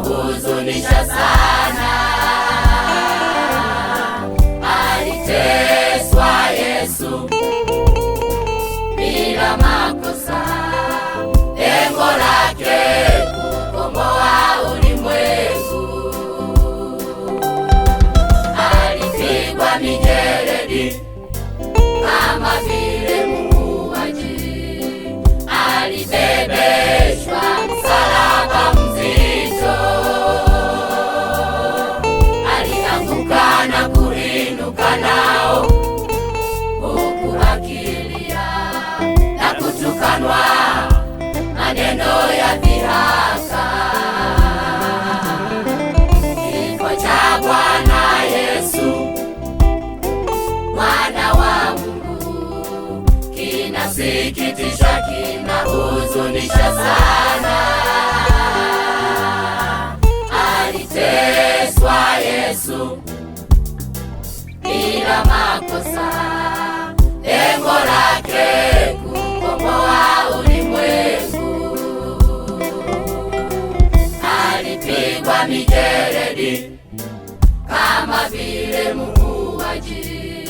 Huzunisha sana, aliteswa Yesu bila makosa, lengo lake kukomboa ulimwengu. Alipigwa mijeledi kama vile muuaji, alibebeshwa msalaba mzito, alianguka na kuinuka nao, huku akilia na kutukanwa maneno ya dhihaka. Kifo cha Bwana Yesu Mwana wa Mungu kinasikitisha, kinahuzunisha sana. Aliteswa Yesu bila makosa, lengo lake kukomboa ulimwengu. Alipigwa mijeledi kama vile muuaji,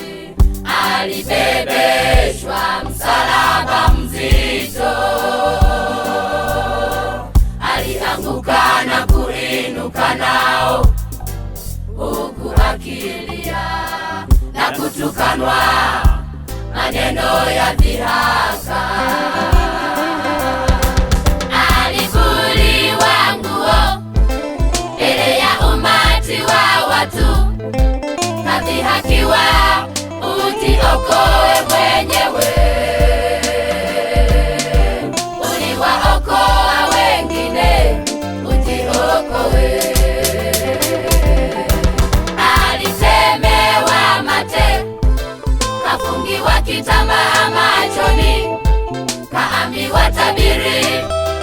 alibebeshwa msalaba mzito, alianguka na kuinuka nao, huku akilia na kutukanwa maneno ya dhihaka. Alivuliwa nguo mbele ya umati wa watu, kadhihakiwa, ujiokoe mwenyewe. Uliwaokoa wengine, ujiokoe. Alitemewa mate, kafungiwa kitambaa machoni, kaambiwa tabiri,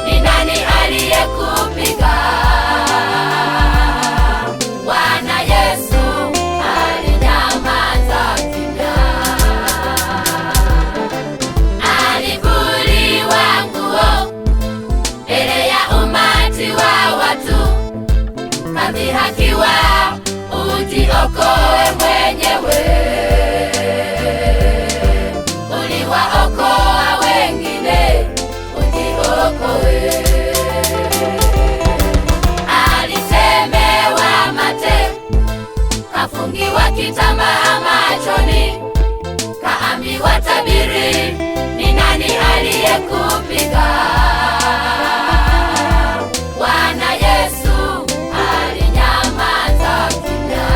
ni nani aliyekupiga? Bwana Yesu alinyamaza kimya. Alivuliwa nguo mbele ya umati wa watu, kadhihakiwa, ujiokoe mwenyewe. Uliwaokoa wengine, ujiokoe. Alitemewa mate, kafungiwa kitambaa machoni, kaambiwa tabiri, ni nani aliyekupiga? Bwana Yesu alinyamaza kimya.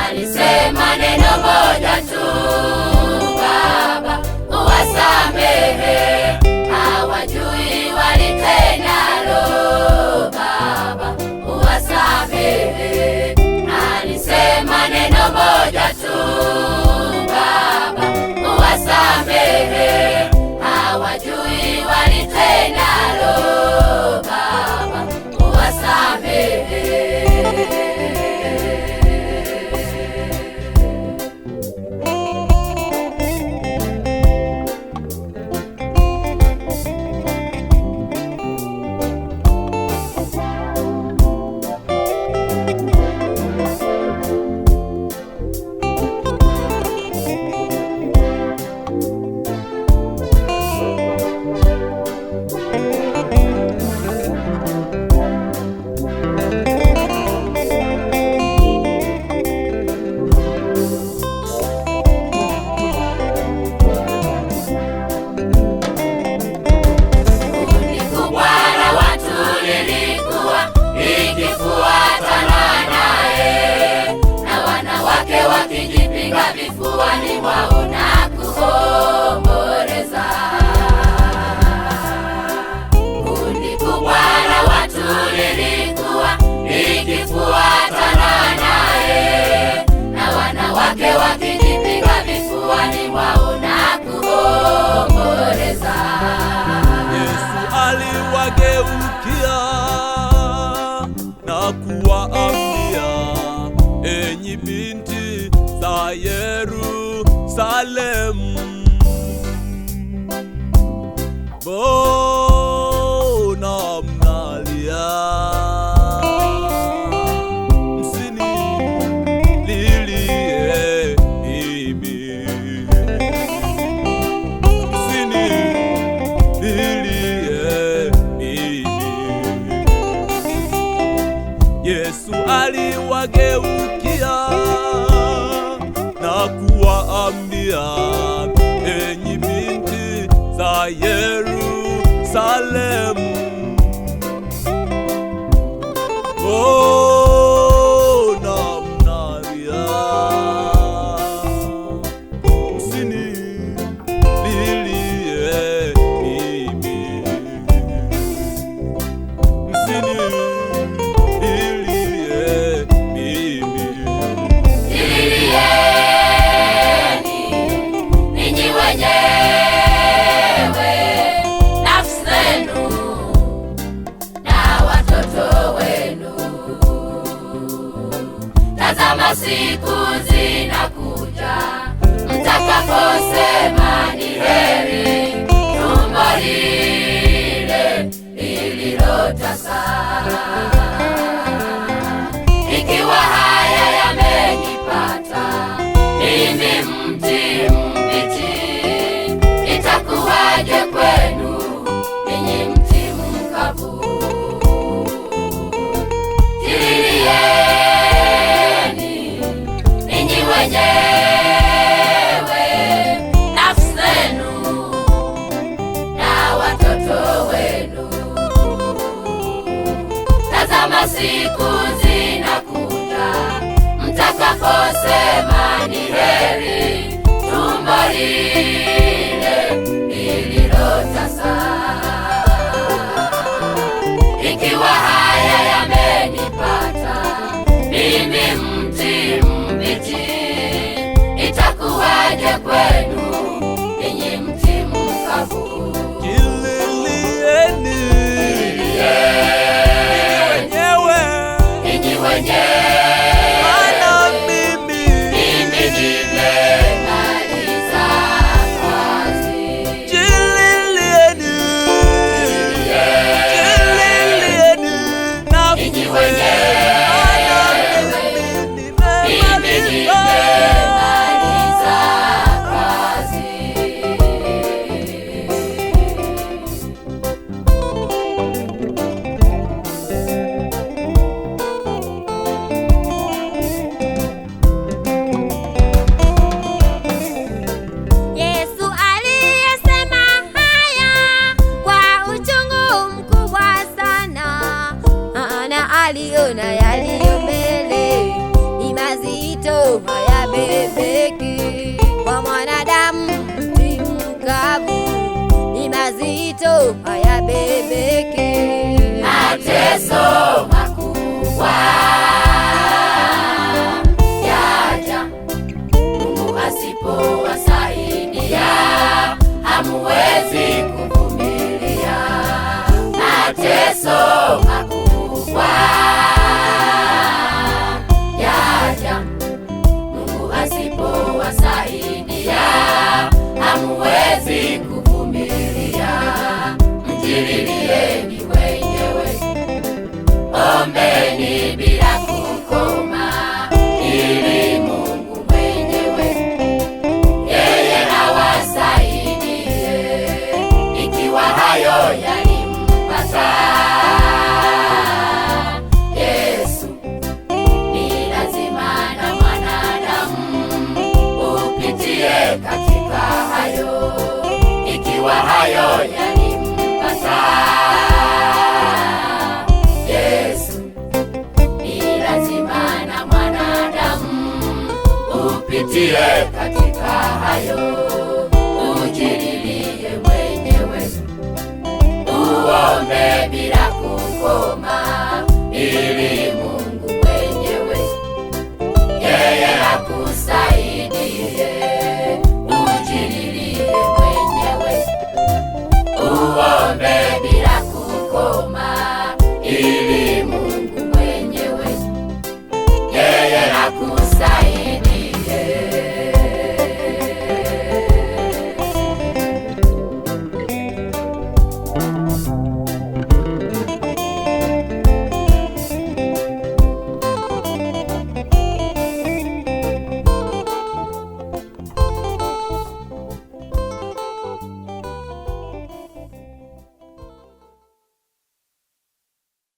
Alisema neno moja tu, Baba uwasamehe, hawajui walitendalo. Baba uwasamehe. Alisema neno moja tu, Baba wake wakijipiga vifuani mwao na kuomboleza. Yesu aliwageukia na kuwaambia, enyi binti za Yerusalemu, mbona mnalia? Msinililie mimi, msinililie mimi. Yesu aliwageukia na kuwaambia, enyi binti za Yerusalemu, mbona mnalia? Msinililie mimi, msinililie mimi. Jililieni ninyi wenyewe nafsi zenu na watoto wenu. Tazama siku zinakuja mtakaposema, ni heri tumbo lile lililotasa. Ikiwa haya yamenipata mimi mti mbichi, itakuwaje kwenu ninyi mti mkavu? Jililieni ninyi wenyewe nafsi zenu na watoto wenu. Tazama siku zinakuja mtakaposema, ni heri tumbo lile lililotasa. Ikiwa haya yamenipata mimi mti mbichi, itakuwaje kwenu ninyi mti mkavu? Jililieni ninyi wenyewe, maana mimi nimemaliza kazi. Jililieni nafsi Ninyi zenu, wenyewe, maana mimi nimemaliza. nimemaliza kazi. Yesu aliyesema haya kwa uchungu mkubwa sana, maana aliona yaliyo mbele ni mazito, hayabebeki. Kwa mwanadamu mti mkavu ni mazito, hayabebeki. Mateso makubwa yaja Mungu asipowasaidia, hamuwezi kuvumilia. Mateso makubwa yaja Mungu asipowasaidia, hamuwezi kuvumilia. Mjililieni wenyewe, ombeni bila kukoma, ili Mungu mwenyewe yeye awasaidie. Ikiwa hayo yalimpata